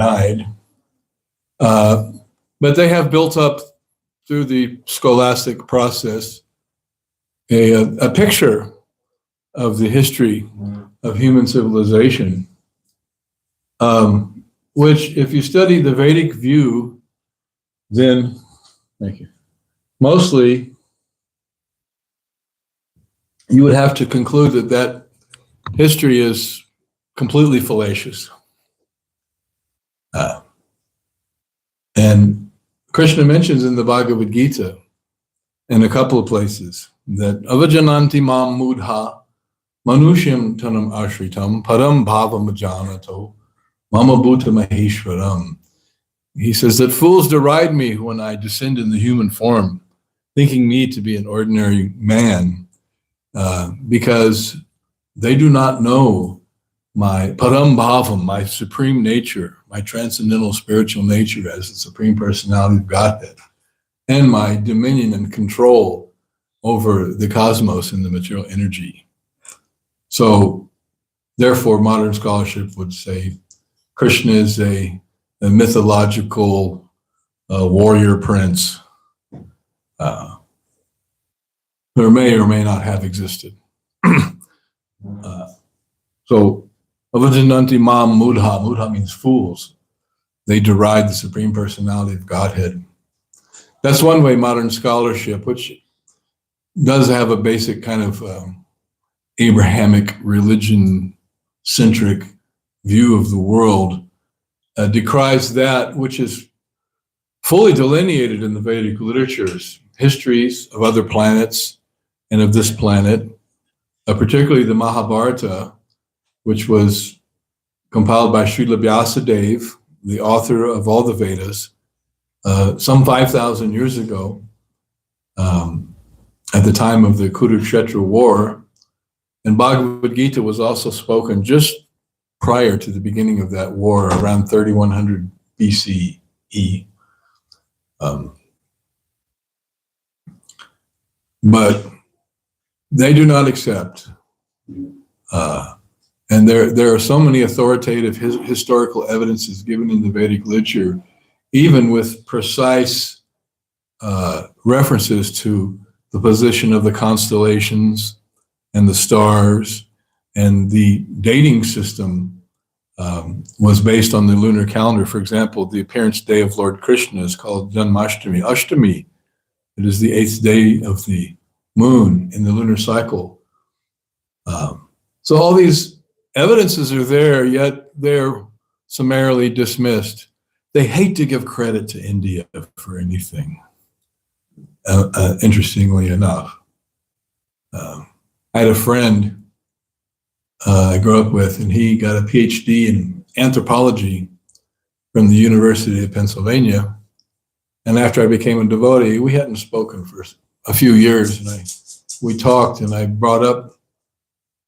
died. But they have built up through the scholastic process a picture of the history of human civilization, which, if you study the Vedic view, then, thank you, mostly you would have to conclude that that history is completely fallacious. And Krishna mentions in the Bhagavad Gita, in a couple of places, that avajananti mam mudha manusham tanam ashritam param bhavam ajanato mama bhuta maheshwaram. He says that fools deride me when I descend in the human form, thinking me to be an ordinary man, because they do not know my param bhavam, my supreme nature, my transcendental spiritual nature as the Supreme Personality of Godhead, and my dominion and control over the cosmos and the material energy. So, therefore, modern scholarship would say Krishna is a mythological warrior prince who may or may not have existed. So, avajananti mam mudha. Mudha means fools. They deride the Supreme Personality of Godhead. That's one way modern scholarship, which does have a basic kind of Abrahamic religion-centric view of the world, decries that which is fully delineated in the Vedic literatures, histories of other planets and of this planet, particularly the Mahabharata, which was compiled by Srila Vyasadeva, the author of all the Vedas, some 5,000 years ago, at the time of the Kurukshetra war. And Bhagavad Gita was also spoken just prior to the beginning of that war, around 3100 BCE. But they do not accept. And there are so many authoritative historical evidences given in the Vedic literature, even with precise references to the position of the constellations and the stars, and the dating system was based on the lunar calendar. For example, the appearance day of Lord Krishna is called Janmashtami, Ashtami. It is the 8th day of the moon in the lunar cycle. So all these evidences are there, yet they're summarily dismissed. They hate to give credit to India for anything, interestingly enough. I had a friend I grew up with, and he got a PhD in anthropology from the University of Pennsylvania. And after I became a devotee, we hadn't spoken for a few years, and we talked, and I brought up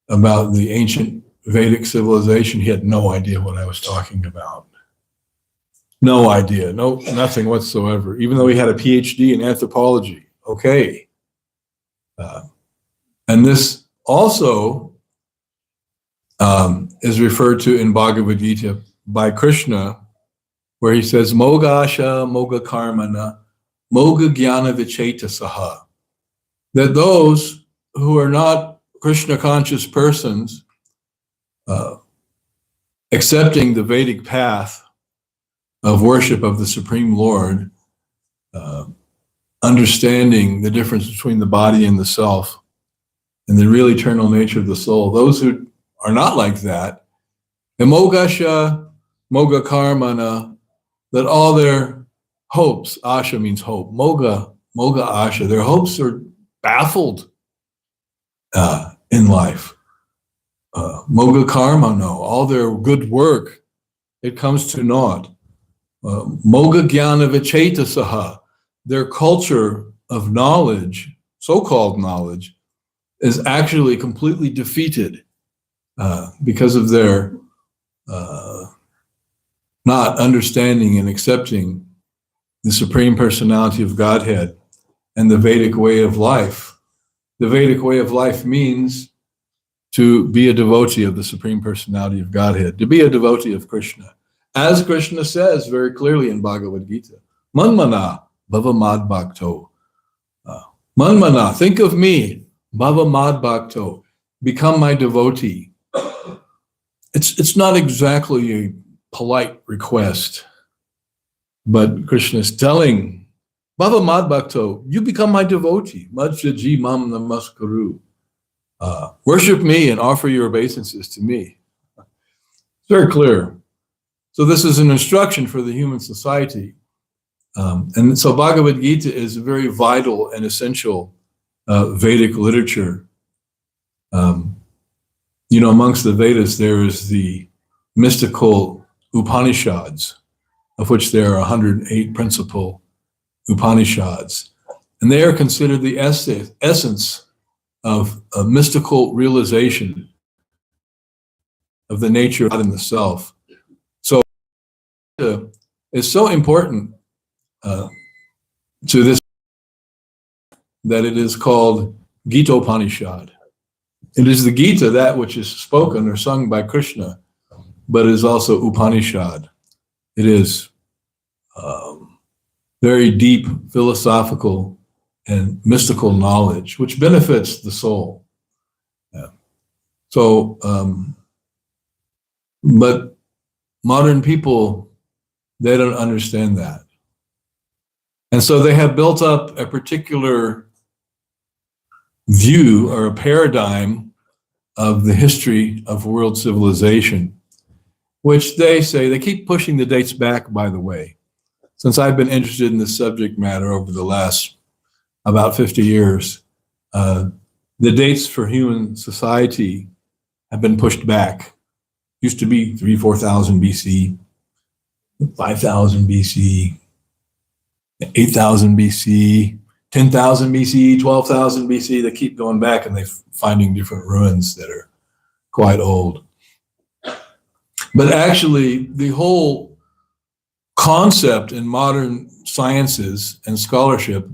about the ancient Vedic civilization. He had no idea what I was talking about. No idea, nothing whatsoever, even though he had a PhD in anthropology. Okay. And this also is referred to in Bhagavad Gita by Krishna, where he says, Mogasha moga karmana, moga jnana vichetasaha. That those who are not Krishna conscious persons, accepting the Vedic path of worship of the Supreme Lord, understanding the difference between the body and the self, and the real eternal nature of the soul, those who are not like that, mogasha moga karmana, that all their hopes, asha means hope, moga asha, their hopes are baffled in life. Moga karmano, all their good work, it comes to naught. Moga jnana vichetasaha, their culture of knowledge, so-called knowledge, is actually completely defeated because of their not understanding and accepting the Supreme Personality of Godhead and the Vedic way of life. The Vedic way of life means to be a devotee of the Supreme Personality of Godhead, to be a devotee of Krishna. As Krishna says very clearly in Bhagavad Gita, Manmana bhava mad bhakto. Manmana, think of me, bhava mad bhakto, become my devotee. It's not exactly a polite request, but Krishna is telling Bhava mad bhakto, you become my devotee. Madhyaji mam namaskaru. Worship me and offer your obeisances to me. It's very clear. So this is an instruction for the human society. And so Bhagavad Gita is a very vital and essential Vedic literature. Amongst the Vedas, there is the mystical Upanishads, of which there are 108 principal Upanishads. And they are considered the essence of a mystical realization of the nature of God and the self. So it's so important to this that it is called Gita Upanishad. It is the Gita, that which is spoken or sung by Krishna, but it is also Upanishad. It is very deep philosophical and mystical knowledge, which benefits the soul. So, but modern people, they don't understand that. And so they have built up a particular view or a paradigm of the history of world civilization, which they say, they keep pushing the dates back, by the way. Since I've been interested in this subject matter over the last about 50 years, the dates for human society have been pushed back. Used to be 4,000 BC, 5,000 BC, 8,000 BC, 10,000 BC, 12,000 BC. They keep going back and they're finding different ruins that are quite old. But actually, the whole concept in modern sciences and scholarship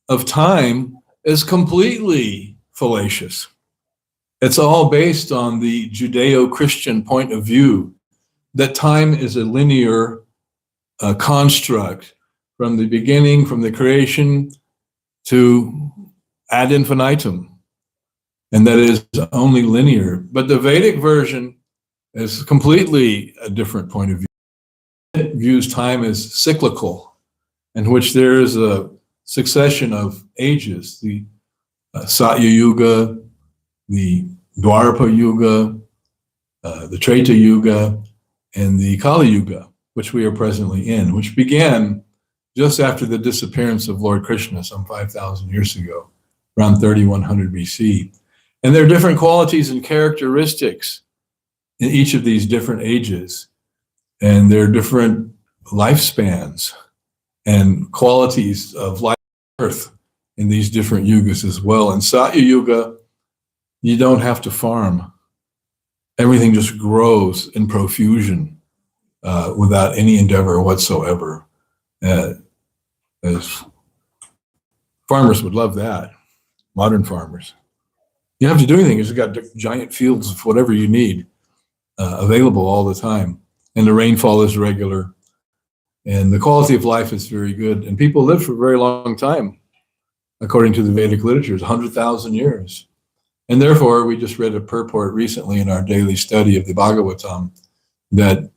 of time is completely fallacious. It's all based on the Judeo-Christian point of view that time is a linear construct from the beginning, from the creation to ad infinitum, and that is only linear. But the Vedic version is completely a different point of view. It views time as cyclical, in which there is a succession of ages, the Satya Yuga, the Dwapara Yuga, the Treta Yuga, and the Kali Yuga, which we are presently in, which began just after the disappearance of Lord Krishna some 5,000 years ago, around 3100 BC. And there are different qualities and characteristics in each of these different ages. And there are different lifespans and qualities of life on earth in these different yugas as well. In Satya Yuga, you don't have to farm. Everything just grows in profusion without any endeavor whatsoever. As farmers would love that, modern farmers. You don't have to do anything. You've got giant fields of whatever you need available all the time. And the rainfall is regular. And the quality of life is very good. And people live for a very long time, according to the Vedic literature, 100,000 years. And therefore, we just read a purport recently in our daily study of the Bhagavatam that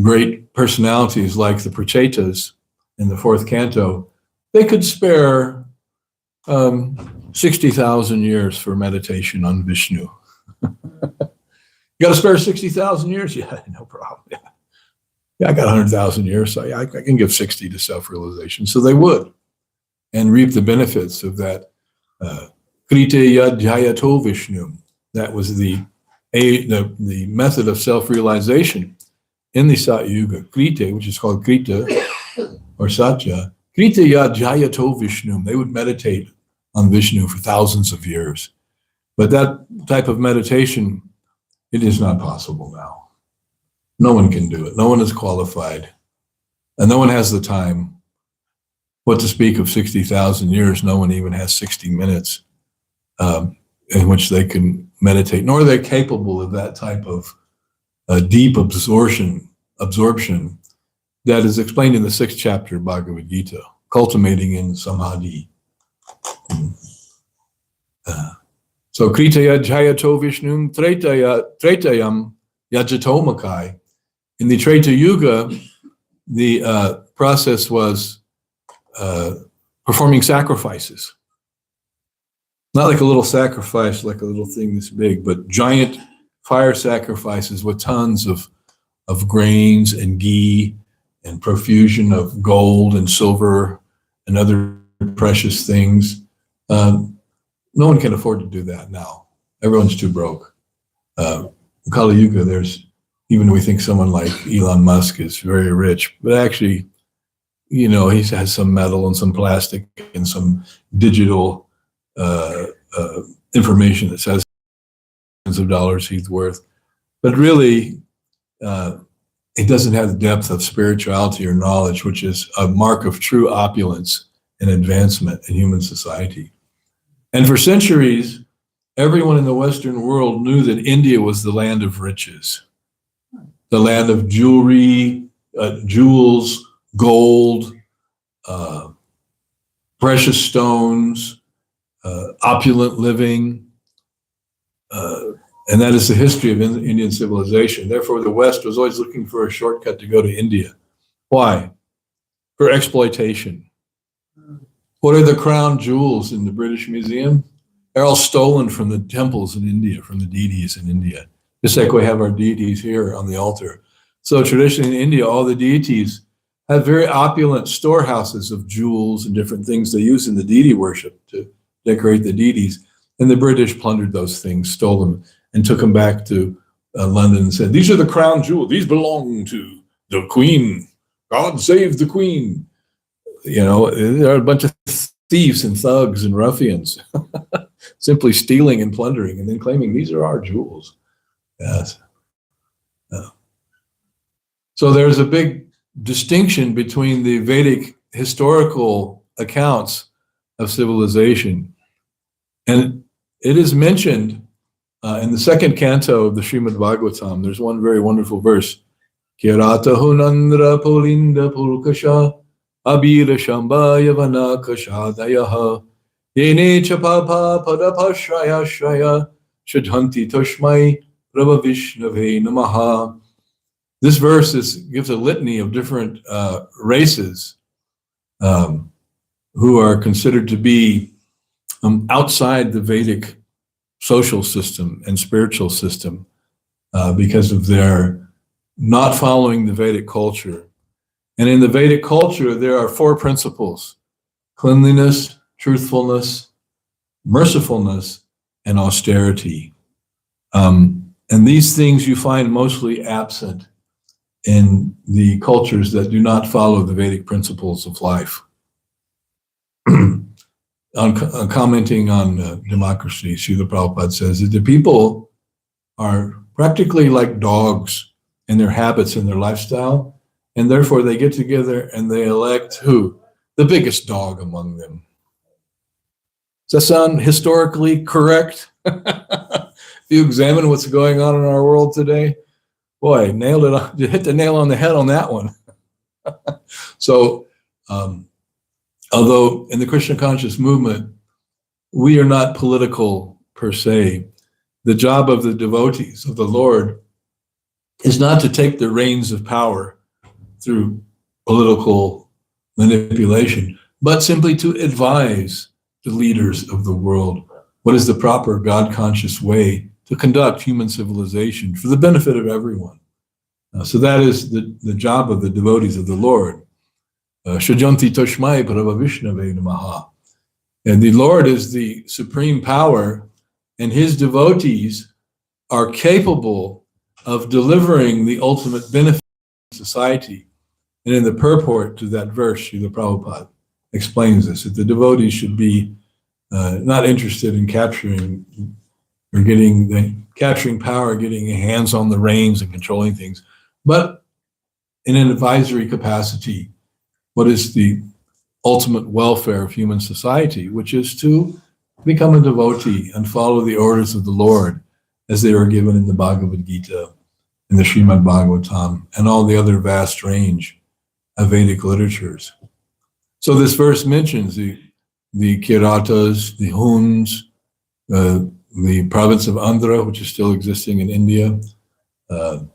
great personalities like the Prachetas in the fourth canto, they could spare 60,000 years for meditation on Vishnu. You got to spare 60,000 years? Yeah, no problem. Yeah, I got 100,000 years, so I can give 60 to self-realization. So they would, and reap the benefits of that. Krite yad jhayato Vishnu. That was the method of self-realization in the Satya Yuga. Krite, which is called Krita or Satya. Krite yad jhayato Vishnu. They would meditate on Vishnu for thousands of years. But that type of meditation, it is not possible now. No one can do it. No one is qualified. And no one has the time. What to speak of 60,000 years, no one even has 60 minutes in which they can meditate, nor are they capable of that type of deep absorption absorption that is explained in the 6th chapter of Bhagavad Gita, culminating in samadhi. So Kritaya Jayato Vishnum Tretayam Yajatomakai. In the Treta Yuga, the process was performing sacrifices. Not like a little sacrifice, like a little thing this big, but giant fire sacrifices with tons of grains and ghee and profusion of gold and silver and other precious things. No one can afford to do that now. Everyone's too broke. In Kali Yuga, even we think someone like Elon Musk is very rich, but actually, he has some metal and some plastic and some digital information that says millions of dollars he's worth. But really, he doesn't have the depth of spirituality or knowledge, which is a mark of true opulence and advancement in human society. And for centuries, everyone in the Western world knew that India was the land of riches, the land of jewelry, jewels, gold, precious stones, opulent living. And that is the history of Indian civilization. Therefore, the West was always looking for a shortcut to go to India. Why? For exploitation. What are the crown jewels in the British Museum? They're all stolen from the temples in India, from the deities in India. Just like we have our deities here on the altar. So traditionally in India, all the deities have very opulent storehouses of jewels and different things they use in the deity worship to decorate the deities. And the British plundered those things, stole them, and took them back to London and said, these are the crown jewels. These belong to the Queen. God save the Queen. There are a bunch of thieves and thugs and ruffians simply stealing and plundering and then claiming these are our jewels. Yes. So there's a big distinction between the Vedic historical accounts of civilization. And it is mentioned in the 2nd canto of the Srimad Bhagavatam. There's one very wonderful verse. Kirata hunandra pulinda pulkasha abira shambhaya vanakashadayaha yene chapapa padapashraya shraya shadhanti tushmai prabha vishnave namaha. This verse gives a litany of different races who are considered to be outside the Vedic social system and spiritual system because of their not following the Vedic culture. And in the Vedic culture, there are 4 principles: cleanliness, truthfulness, mercifulness, and austerity. And these things you find mostly absent in the cultures that do not follow the Vedic principles of life. Commenting on democracy, Srila Prabhupada says that the people are practically like dogs in their habits and their lifestyle, and therefore they get together and they elect who? The biggest dog among them. Does that sound historically correct? If you examine what's going on in our world today, boy, nailed it on, you hit the nail on the head on that one. So, although in the Krishna conscious movement, we are not political per se, the job of the devotees of the Lord is not to take the reins of power through political manipulation, but simply to advise the leaders of the world what is the proper God-conscious way to conduct human civilization for the benefit of everyone. So that is the job of the devotees of the Lord. Shajanti Toshmai Prabha Vishnave Namaha. And the Lord is the supreme power, and his devotees are capable of delivering the ultimate benefit to society. And in the purport to that verse, Srila Prabhupada explains this, that the devotees should be not interested in capturing power, getting hands on the reins and controlling things, but in an advisory capacity. What is the ultimate welfare of human society, which is to become a devotee and follow the orders of the Lord as they were given in the Bhagavad Gita and the Srimad Bhagavatam, and all the other vast range of Vedic literatures. So this verse mentions the Kiratas, the Huns, the province of Andhra, which is still existing in India, the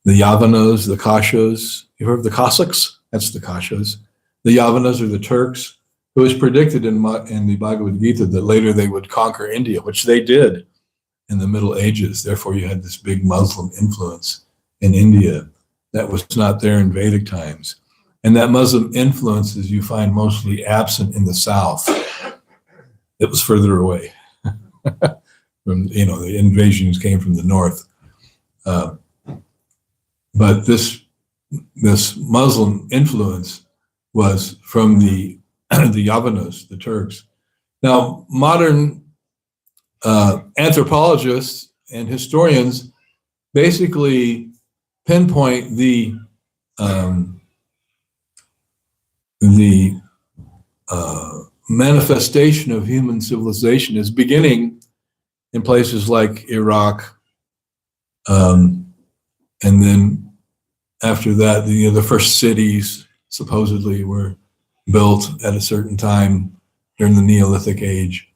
Yavanas, the Kashas. You heard of the Cossacks? That's the Kashas. The Yavanas are the Turks. It was predicted in the Bhagavad Gita that later they would conquer India, which they did in the Middle Ages. Therefore, you had this big Muslim influence in India that was not there in Vedic times. And that Muslim influence is you find mostly absent in the south. It was further away. From, the invasions came from the north. But this Muslim influence was from the Yavanas, the Turks. Now, modern anthropologists and historians basically pinpoint the manifestation of human civilization as beginning in places like Iraq, and then after that, the first cities supposedly were built at a certain time during the Neolithic age.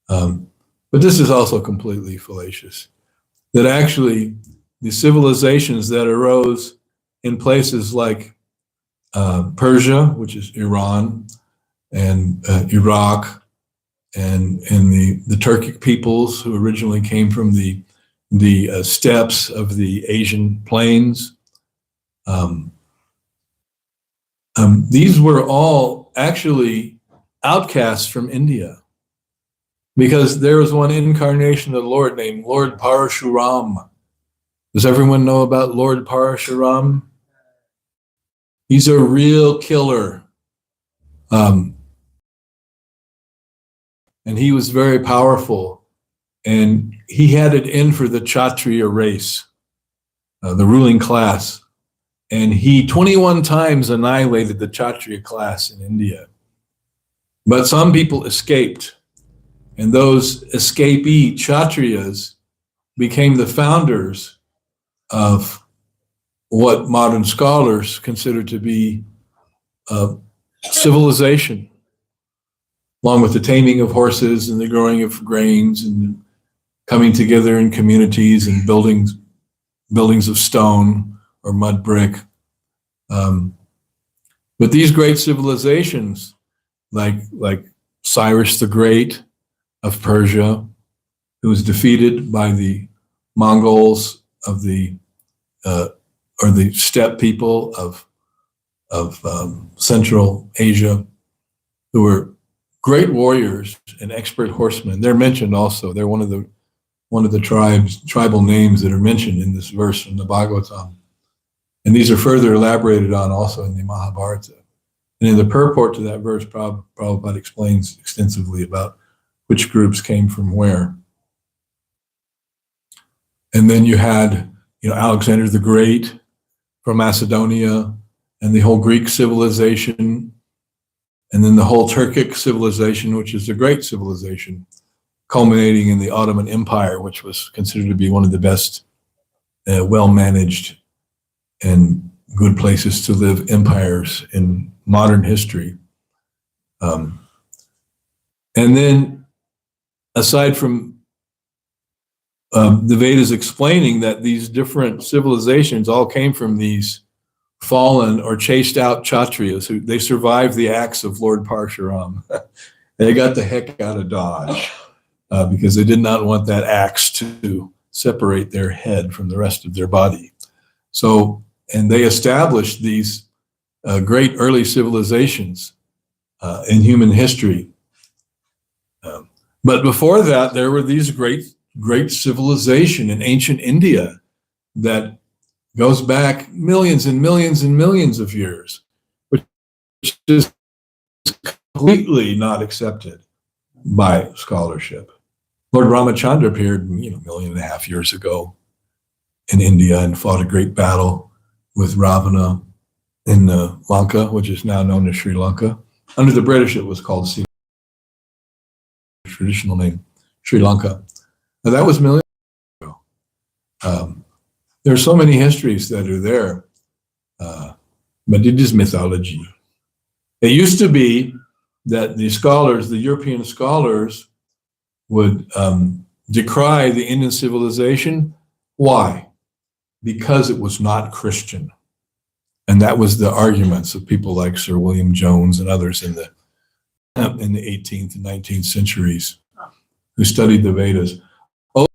But this is also completely fallacious. That actually the civilizations that arose in places like Persia, which is Iran, and Iraq, and the Turkic peoples who originally came from the steppes of the Asian plains. These were all actually outcasts from India, because there was one incarnation of the Lord named Lord Parashuram. Does everyone know about Lord Parashuram? He's a real killer. And he was very powerful. And he had it in for the Kshatriya race, the ruling class. And he 21 times annihilated the Kshatriya class in India. But some people escaped. And those escapee Kshatriyas became the founders of what modern scholars consider to be civilization, along with the taming of horses and the growing of grains and coming together in communities and buildings of stone or mud brick. But these great civilizations, like Cyrus the Great of Persia, who was defeated by the Mongols of the steppe people of Central Asia, who were great warriors and expert horsemen. They're mentioned also. They're one of the tribal names that are mentioned in this verse from the Bhagavatam. And these are further elaborated on also in the Mahabharata. And in the purport to that verse, Prabhupada explains extensively about which groups came from where. And then you had, Alexander the Great from Macedonia, and the whole Greek civilization, and then the whole Turkic civilization, which is a great civilization, culminating in the Ottoman Empire, which was considered to be one of the best well-managed and good places to live empires in modern history. And then, aside from the Vedas explaining that these different civilizations all came from these fallen or chased out Kshatriyas, who they survived the axe of Lord Parshuram. They got the heck out of Dodge because they did not want that axe to separate their head from the rest of their body. So, and they established these great early civilizations in human history. But before that, there were these great civilization in ancient India that goes back millions and millions and millions of years, which is completely not accepted by scholarship. Lord Ramachandra appeared, 1.5 million years ago in India and fought a great battle with Ravana in Lanka, which is now known as Sri Lanka. Under the British, it was called traditional name, Sri Lanka. Now, that was millions ago. There are so many histories that are there, but it is mythology. It used to be that the scholars, the European scholars, would decry the Indian civilization. Why? Because it was not Christian. And that was the arguments of people like Sir William Jones and others in the 18th and 19th centuries who studied the Vedas. Oh,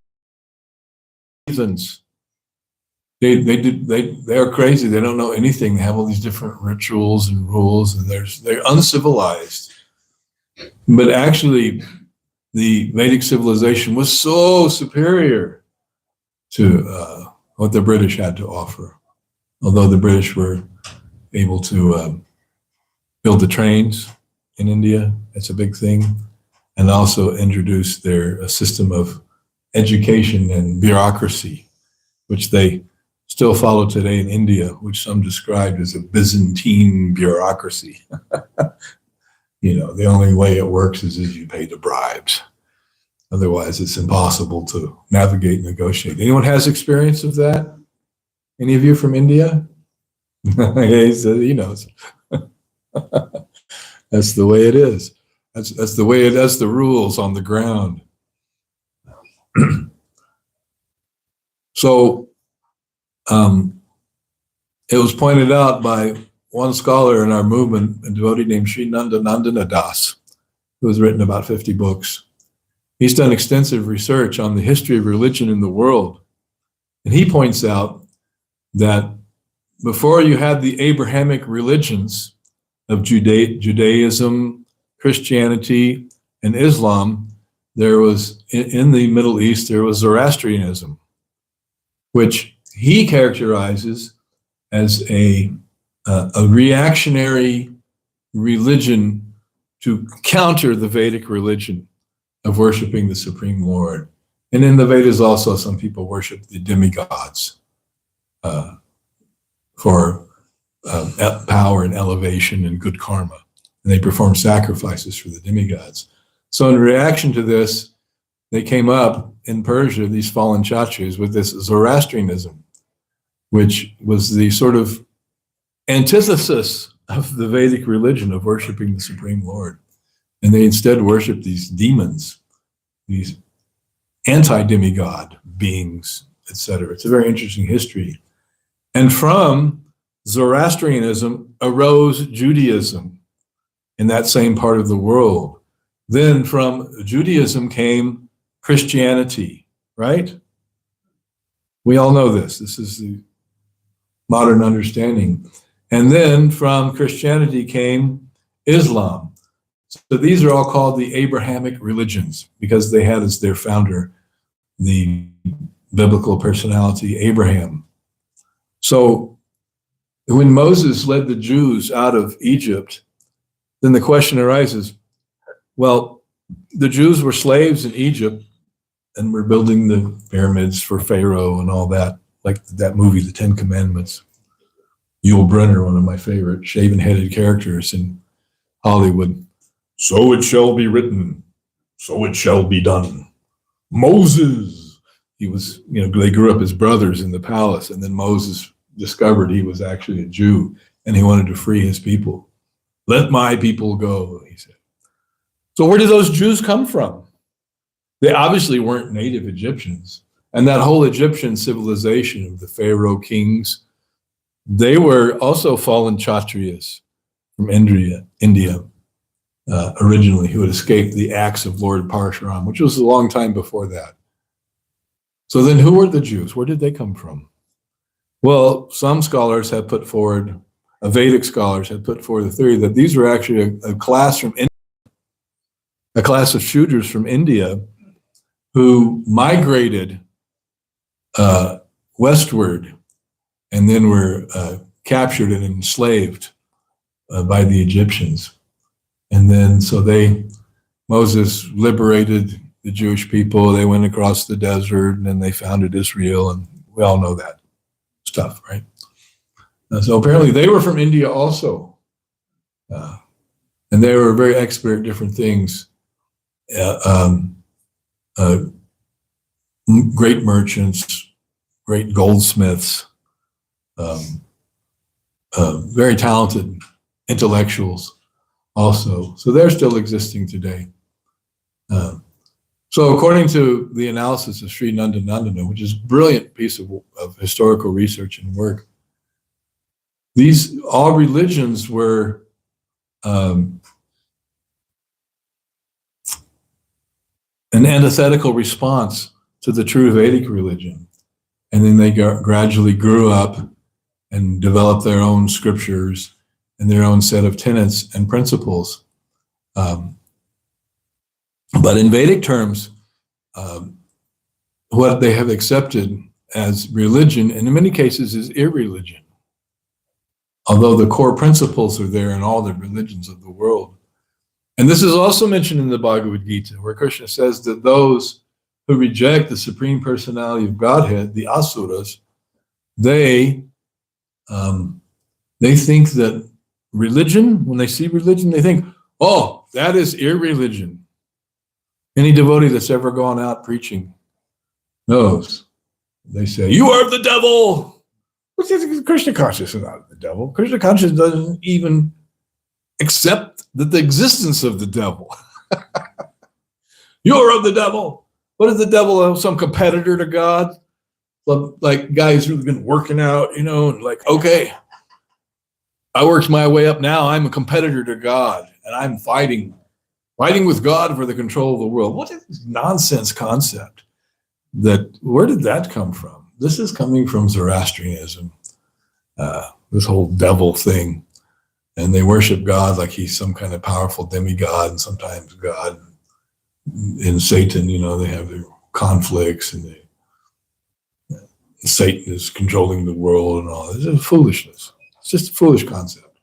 heathens. They are crazy. They don't know anything. They have all these different rituals and rules, and they're uncivilized. But actually, the Vedic civilization was so superior to what the British had to offer. Although the British were able to build the trains in India, that's a big thing, and also introduce their system of education and bureaucracy, which they still follow today in India, which some described as a Byzantine bureaucracy. The only way it works is if you pay the bribes. Otherwise, it's impossible to navigate and negotiate. Anyone has experience of that? Any of you from India? He knows. That's the way it is. That's the way that's the rules on the ground. So it was pointed out by one scholar in our movement, a devotee named Sri Nandana Das, who has written about 50 books. He's done extensive research on the history of religion in the world. And he points out that before you had the Abrahamic religions of Judaism, Christianity, and Islam, there was, in the Middle East, there was Zoroastrianism, which he characterizes as a reactionary religion to counter the Vedic religion of worshiping the Supreme Lord. And in the Vedas also, some people worship the demigods for power and elevation and good karma. And they perform sacrifices for the demigods. So in reaction to this, they came up in Persia, these fallen Kshatriyas, with this Zoroastrianism, which was the sort of antithesis of the Vedic religion of worshiping the Supreme Lord. And they instead worship these demons, these anti-demigod beings, etc. It's a very interesting history. And from Zoroastrianism arose Judaism in that same part of the world. Then from Judaism came Christianity, right? We all know this. This is the modern understanding. And then from Christianity came Islam. So these are all called the Abrahamic religions because they had as their founder the biblical personality Abraham. So when Moses led the Jews out of Egypt, then the question arises, well, the Jews were slaves in Egypt and were building the pyramids for Pharaoh and all that, like that movie, The Ten Commandments. Yul Brynner, one of my favorite shaven-headed characters in Hollywood. So it shall be written, so it shall be done. Moses, he was, they grew up as brothers in the palace, and then Moses discovered he was actually a Jew, and he wanted to free his people. Let my people go, he said. So where did those Jews come from? They obviously weren't native Egyptians. And that whole Egyptian civilization of the Pharaoh kings, they were also fallen Kshatriyas from India, originally, who had escaped the axe of Lord Parshuram, which was a long time before that. So then who were the Jews? Where did they come from? Well, some scholars have put forward, Vedic scholars have put forward the theory that these were actually a class from India, a class of Shudras from India who migrated westward and then were captured and enslaved by the Egyptians. And then Moses liberated the Jewish people. They went across the desert and then they founded Israel, and we all know that stuff, right? So apparently they were from India also. And they were very expert at different things. Great merchants, great goldsmiths, very talented intellectuals also. So they're still existing today. So according to the analysis of Sri Nandanandana, which is a brilliant piece of historical research and work, all religions were an antithetical response to the true Vedic religion. And then they gradually grew up and developed their own scriptures and their own set of tenets and principles. But in Vedic terms, what they have accepted as religion, and in many cases, is irreligion. Although the core principles are there in all the religions of the world. And this is also mentioned in the Bhagavad Gita, where Krishna says that those who reject the Supreme Personality of Godhead, the Asuras, they think that religion, when they see religion, they think, oh, that is irreligion. Any devotee that's ever gone out preaching knows. They say, you are the devil. Krishna consciousness is not the devil. Krishna consciousness doesn't even accept the existence of the devil. You are of the devil. What is the devil? Some competitor to God? Like guys who've been working out, and like, okay, I worked my way up now. I'm a competitor to God, and I'm fighting with God for the control of the world. What is this nonsense concept? Where did that come from? This is coming from Zoroastrianism, this whole devil thing. And they worship God like he's some kind of powerful demigod, and sometimes God and Satan, they have their conflicts, and Satan is controlling the world and all. This is foolishness. It's just a foolish concept.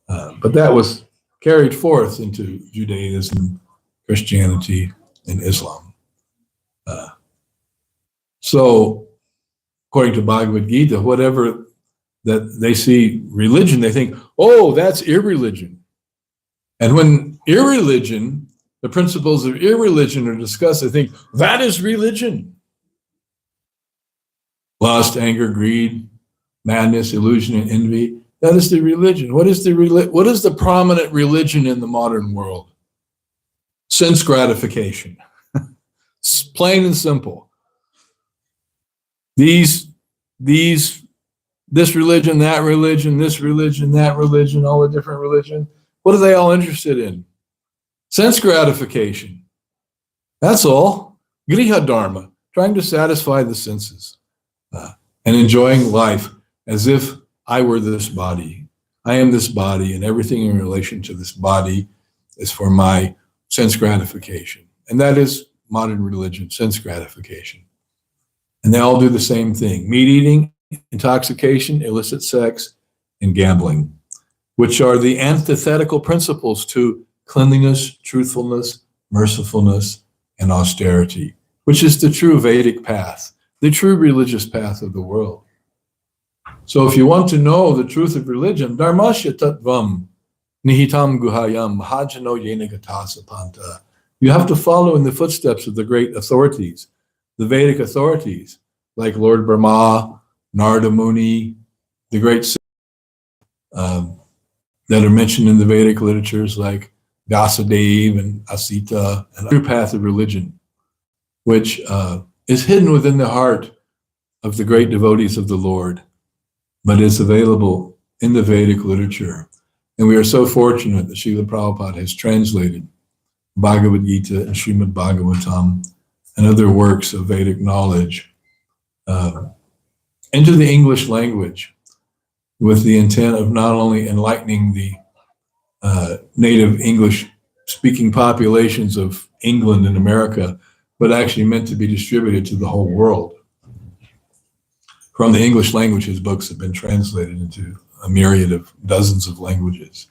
But that was carried forth into Judaism, Christianity, and Islam. So, according to Bhagavad Gita, whatever that they see religion, they think, oh, that's irreligion. And when irreligion, the principles of irreligion are discussed, they think, that is religion. Lust, anger, greed, madness, illusion, and envy, that is the religion. What is the prominent religion in the modern world? Sense gratification. It's plain and simple. This religion, that religion, this religion, that religion, all the different religions, what are they all interested in? Sense gratification. That's all. Griha dharma, trying to satisfy the senses and enjoying life as if I were this body. I am this body, and everything in relation to this body is for my sense gratification. And that is modern religion, sense gratification. And they all do the same thing: meat eating, intoxication, illicit sex, and gambling, which are the antithetical principles to cleanliness, truthfulness, mercifulness, and austerity, which is the true Vedic path, the true religious path of the world. So if you want to know the truth of religion, dharmasya tattvam nihitam guhayam mahajano yenagatasa panta. You have to follow in the footsteps of the great authorities, the Vedic authorities, like Lord Brahma, Narada Muni, the great that are mentioned in the Vedic literatures, like Vyasadeva and Asita, and the true path of religion, which is hidden within the heart of the great devotees of the Lord, but is available in the Vedic literature. And we are so fortunate that Srila Prabhupada has translated Bhagavad Gita and Srimad Bhagavatam and other works of Vedic knowledge into the English language, with the intent of not only enlightening the native English-speaking populations of England and America, but actually meant to be distributed to the whole world. From the English language, his books have been translated into a myriad of dozens of languages,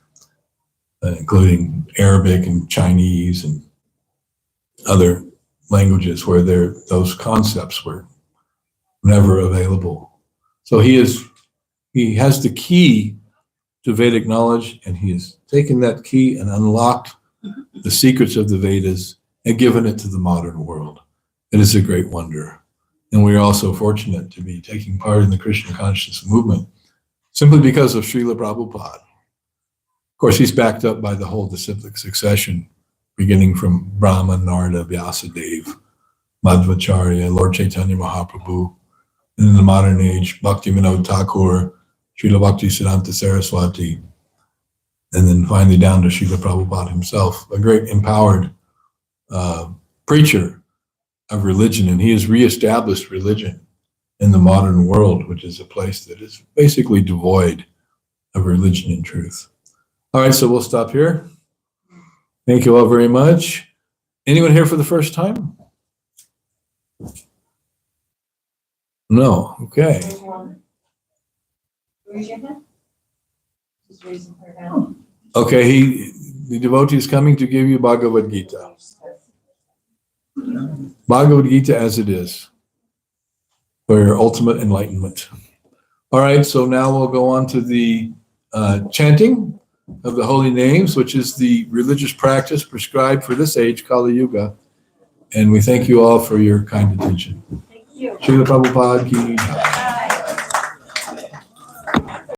including Arabic and Chinese and other languages where those concepts were never available. So he has the key to Vedic knowledge, and he has taken that key and unlocked the secrets of the Vedas and given it to the modern world. It is a great wonder. And we are also fortunate to be taking part in the Krishna consciousness movement simply because of Srila Prabhupada. Of course, he's backed up by the whole disciplic succession, beginning from Brahma, Narada, Vyasadeva, Madhvacharya, Lord Chaitanya Mahaprabhu, and in the modern age, Bhakti Vinod Thakur, Srila Bhakti Siddhanta Saraswati, and then finally down to Srila Prabhupada himself, a great empowered preacher of religion, and he has reestablished religion in the modern world, which is a place that is basically devoid of religion and truth. All right, so we'll stop here. Thank you all very much. Anyone here for the first time? No. Okay. There's one. Raise your hand. Just raising her hand. Okay, the devotee is coming to give you Bhagavad Gita. Bhagavad Gita as it is, for your ultimate enlightenment. All right, so now we'll go on to the chanting of the holy names, which is the religious practice prescribed for this age, Kali Yuga. And we thank you all for your kind attention. Thank you. Srila Prabhupada ki jai.